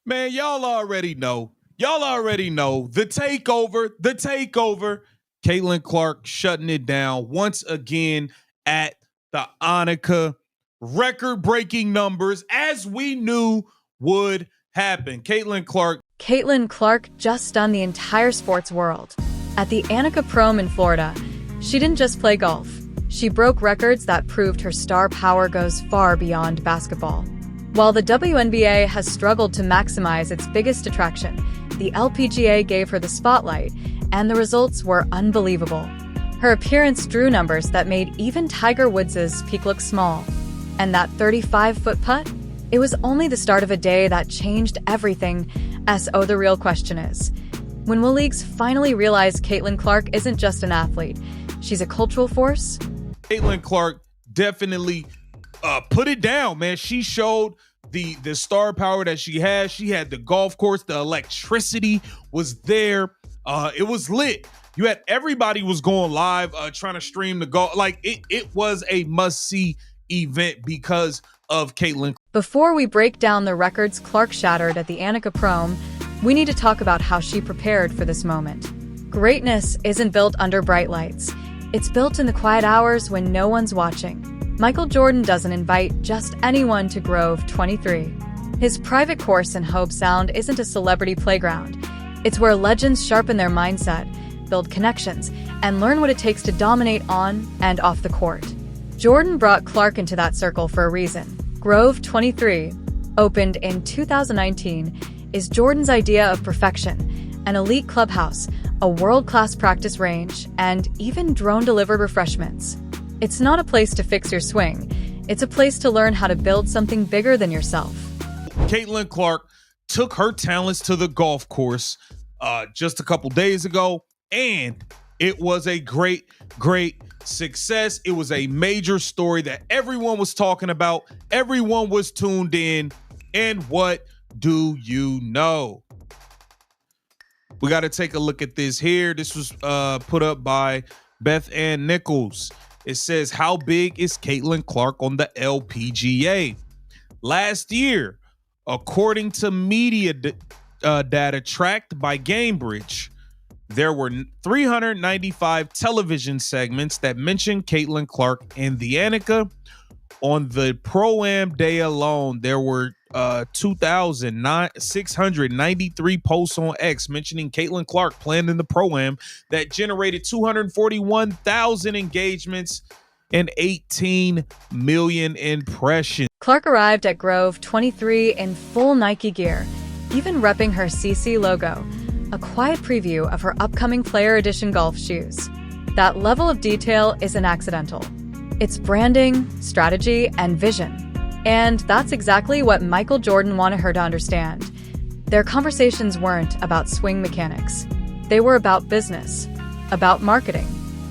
Man, y'all already know. Y'all already know the takeover. The takeover. Caitlin Clark shutting it down once again at the Annika. Record-breaking numbers, as we knew would happen. Caitlin Clark just stunned the entire sports world. At the Annika Prom in Florida, she didn't just play golf. She broke records that proved her star power goes far beyond basketball. While the WNBA has struggled to maximize its biggest attraction, the LPGA gave her the spotlight, and the results were unbelievable. Her appearance drew numbers that made even Tiger Woods' peak look small. And that 35-foot putt? It was only the start of a day that changed everything. So the real question is, when will leagues finally realize Caitlin Clark isn't just an athlete, she's a cultural force? Caitlin Clark definitely put it down, man. She showed the star power that she has. She had the golf course, the electricity was there. It was lit. You had everybody was going live, trying to stream the golf. Like it was a must-see event because of Caitlin. Before we break down the records Clark shattered at the Annika Prom, we need to talk about how she prepared for this moment. Greatness isn't built under bright lights. It's built in the quiet hours when no one's watching. Michael Jordan doesn't invite just anyone to Grove 23. His private course in Hobe Sound isn't a celebrity playground. It's where legends sharpen their mindset, build connections, and learn what it takes to dominate on and off the court. Jordan brought Clark into that circle for a reason. Grove 23, opened in 2019, is Jordan's idea of perfection: an elite clubhouse, a world-class practice range, and even drone-delivered refreshments. It's not a place to fix your swing. It's a place to learn how to build something bigger than yourself. Caitlin Clark took her talents to the golf course just a couple days ago, and it was a great success. It was a major story that everyone was talking about. Everyone was tuned in. And what do you know? We got to take a look at this here. This was put up by Beth Ann Nichols. It says, how big is Caitlin Clark on the LPGA? Last year, according to media data tracked by Gamebridge, there were 395 television segments that mentioned Caitlin Clark and the Annika. On the Pro-Am day alone, there were 2,693 posts on X mentioning Caitlin Clark playing in the Pro-Am that generated 241,000 engagements and 18 million impressions. Clark arrived at Grove 23 in full Nike gear, even repping her CC logo, a quiet preview of her upcoming Player Edition golf shoes. That level of detail isn't accidental. It's branding, strategy, and vision. And that's exactly what Michael Jordan wanted her to understand. Their conversations weren't about swing mechanics. They were about business, about marketing,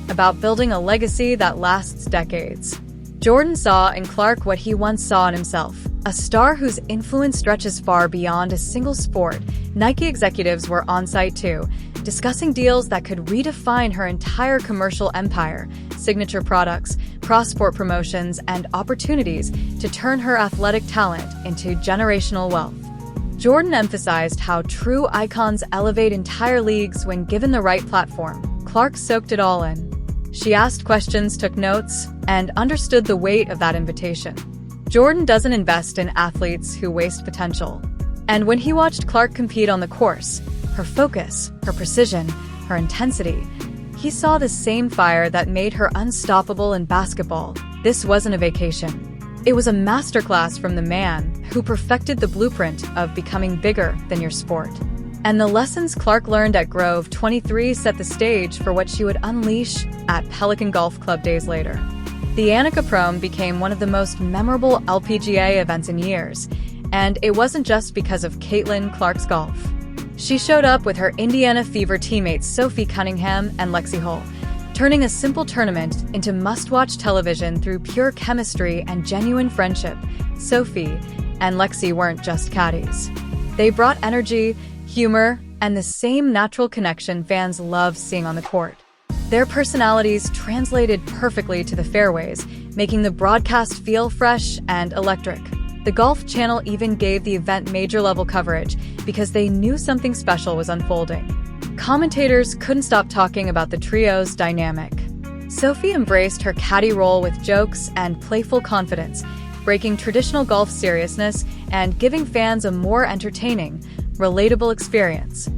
about building a legacy that lasts decades. Jordan saw in Clark what he once saw in himself, a star whose influence stretches far beyond a single sport. Nike executives were on site too, discussing deals that could redefine her entire commercial empire, signature products, cross-sport promotions, and opportunities to turn her athletic talent into generational wealth. Jordan emphasized how true icons elevate entire leagues when given the right platform. Clark soaked it all in. She asked questions, took notes, and understood the weight of that invitation. Jordan doesn't invest in athletes who waste potential. And when he watched Clark compete on the course, her focus, her precision, her intensity, he saw the same fire that made her unstoppable in basketball. This wasn't a vacation. It was a masterclass from the man who perfected the blueprint of becoming bigger than your sport. And the lessons Clark learned at Grove 23 set the stage for what she would unleash at Pelican Golf Club days later. The Annika Prom became one of the most memorable LPGA events in years, and it wasn't just because of Caitlin Clark's golf. She showed up with her Indiana Fever teammates Sophie Cunningham and Lexi Hull, turning a simple tournament into must-watch television through pure chemistry and genuine friendship. Sophie and Lexi weren't just caddies. They brought energy, humor, and the same natural connection fans love seeing on the court. Their personalities translated perfectly to the fairways, making the broadcast feel fresh and electric. The Golf Channel even gave the event major-level coverage because they knew something special was unfolding. Commentators couldn't stop talking about the trio's dynamic. Sophie embraced her caddy role with jokes and playful confidence, breaking traditional golf seriousness and giving fans a more entertaining, relatable experience.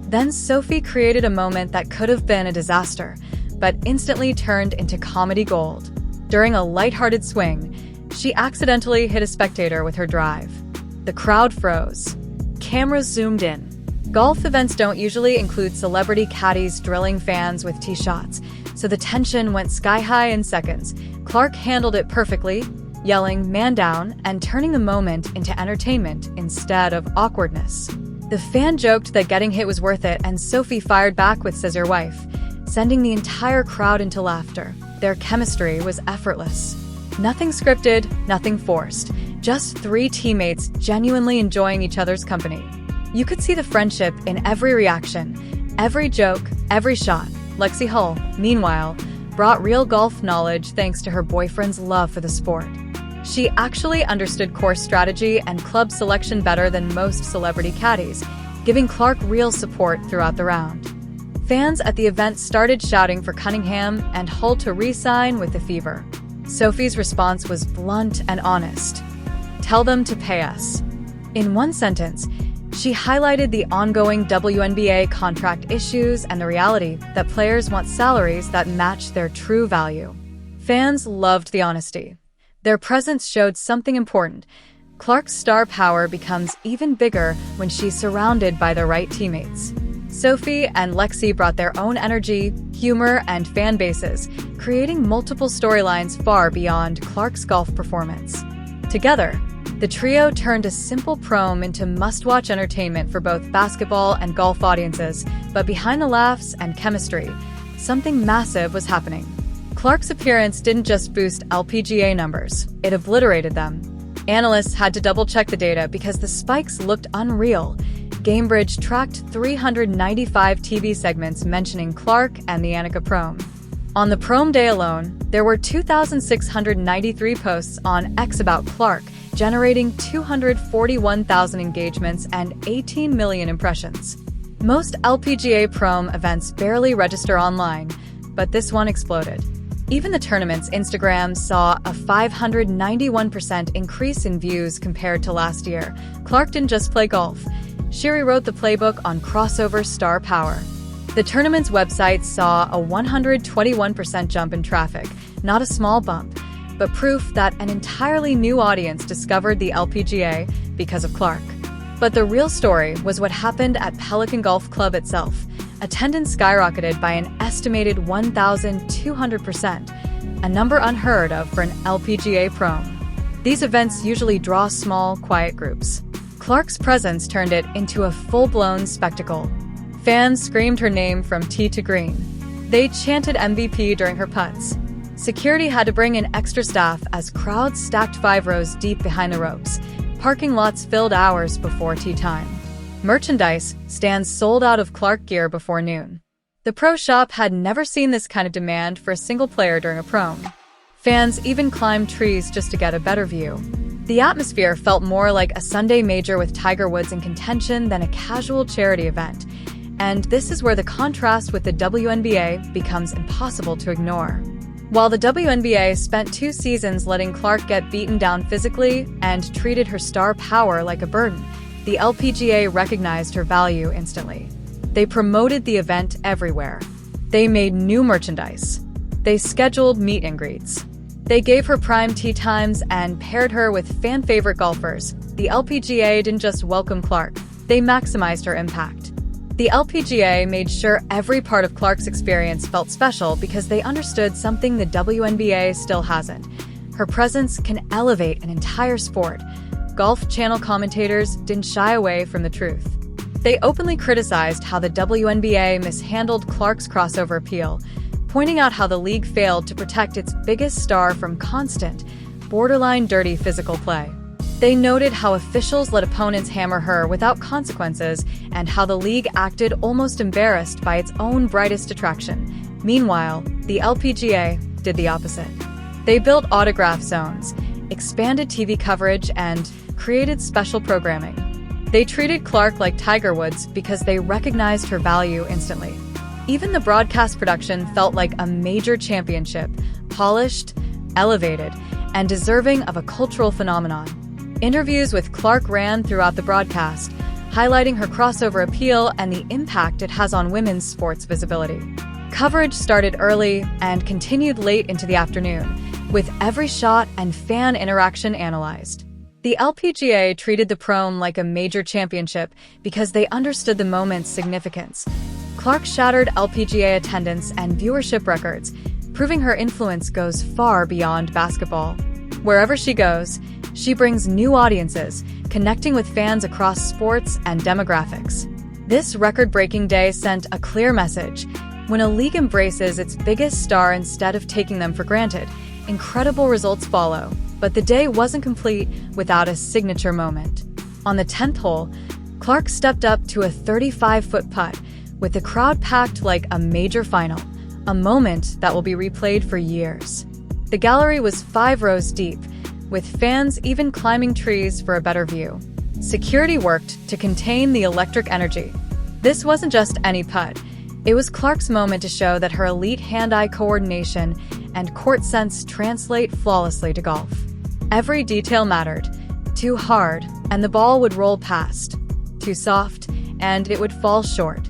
Then Sophie created a moment that could have been a disaster, but instantly turned into comedy gold. During a lighthearted swing, she accidentally hit a spectator with her drive. The crowd froze. Cameras zoomed in. Golf events don't usually include celebrity caddies drilling fans with tee shots, so the tension went sky-high in seconds. Clark handled it perfectly, yelling "man down" and turning the moment into entertainment instead of awkwardness. The fan joked that getting hit was worth it, and Sophie fired back with "says your wife," sending the entire crowd into laughter. Their chemistry was effortless. Nothing scripted, nothing forced. Just three teammates genuinely enjoying each other's company. You could see the friendship in every reaction, every joke, every shot. Lexi Hull, meanwhile, brought real golf knowledge thanks to her boyfriend's love for the sport. She actually understood course strategy and club selection better than most celebrity caddies, giving Clark real support throughout the round. Fans at the event started shouting for Cunningham and Hull to re-sign with the fever. Sophie's response was blunt and honest. "Tell them to pay us." In one sentence, she highlighted the ongoing WNBA contract issues and the reality that players want salaries that match their true value. Fans loved the honesty. Their presence showed something important. Clark's star power becomes even bigger when she's surrounded by the right teammates. Sophie and Lexi brought their own energy, humor, and fan bases, creating multiple storylines far beyond Clark's golf performance. Together, the trio turned a simple prom into must-watch entertainment for both basketball and golf audiences, but behind the laughs and chemistry, something massive was happening. Clark's appearance didn't just boost LPGA numbers, it obliterated them. Analysts had to double-check the data because the spikes looked unreal. Gamebridge tracked 395 TV segments mentioning Clark and the Annika prom. On the prom day alone, there were 2,693 posts on X about Clark, generating 241,000 engagements and 18 million impressions. Most LPGA prom events barely register online, but this one exploded. Even the tournament's Instagram saw a 591% increase in views compared to last year. Clark didn't just play golf. She rewrote the playbook on crossover star power. The tournament's website saw a 121% jump in traffic, not a small bump, but proof that an entirely new audience discovered the LPGA because of Clark. But the real story was what happened at Pelican Golf Club itself. Attendance skyrocketed by an estimated 1,200%, a number unheard of for an LPGA prom. These events usually draw small, quiet groups. Clark's presence turned it into a full-blown spectacle. Fans screamed her name from tee to green. They chanted MVP during her putts. Security had to bring in extra staff as crowds stacked 5 rows deep behind the ropes. Parking lots filled hours before tee time. Merchandise stands sold out of Clark gear before noon. The pro shop had never seen this kind of demand for a single player during a prom. Fans even climbed trees just to get a better view. The atmosphere felt more like a Sunday major with Tiger Woods in contention than a casual charity event. And this is where the contrast with the WNBA becomes impossible to ignore. While the WNBA spent 2 seasons letting Clark get beaten down physically and treated her star power like a burden, the LPGA recognized her value instantly. They promoted the event everywhere. They made new merchandise. They scheduled meet and greets. They gave her prime tee times and paired her with fan-favorite golfers. The LPGA didn't just welcome Clark, they maximized her impact. The LPGA made sure every part of Clark's experience felt special because they understood something the WNBA still hasn't. Her presence can elevate an entire sport. Golf Channel commentators didn't shy away from the truth. They openly criticized how the WNBA mishandled Clark's crossover appeal, pointing out how the league failed to protect its biggest star from constant, borderline dirty physical play. They noted how officials let opponents hammer her without consequences and how the league acted almost embarrassed by its own brightest attraction. Meanwhile, the LPGA did the opposite. They built autograph zones, expanded TV coverage, and created special programming. They treated Clark like Tiger Woods because they recognized her value instantly. Even the broadcast production felt like a major championship, polished, elevated, and deserving of a cultural phenomenon. Interviews with Clark ran throughout the broadcast, highlighting her crossover appeal and the impact it has on women's sports visibility. Coverage started early and continued late into the afternoon, with every shot and fan interaction analyzed. The LPGA treated the Prom like a major championship because they understood the moment's significance. Clark shattered LPGA attendance and viewership records, proving her influence goes far beyond basketball. Wherever she goes, she brings new audiences, connecting with fans across sports and demographics. This record-breaking day sent a clear message. When a league embraces its biggest star instead of taking them for granted, incredible results follow. But the day wasn't complete without a signature moment. On the 10th hole, Clark stepped up to a 35-foot putt, with the crowd packed like a major final, a moment that will be replayed for years. The gallery was 5 rows deep, with fans even climbing trees for a better view. Security worked to contain the electric energy. This wasn't just any putt. It was Clark's moment to show that her elite hand-eye coordination and court sense translate flawlessly to golf. Every detail mattered. Too hard, and the ball would roll past. Too soft, and it would fall short.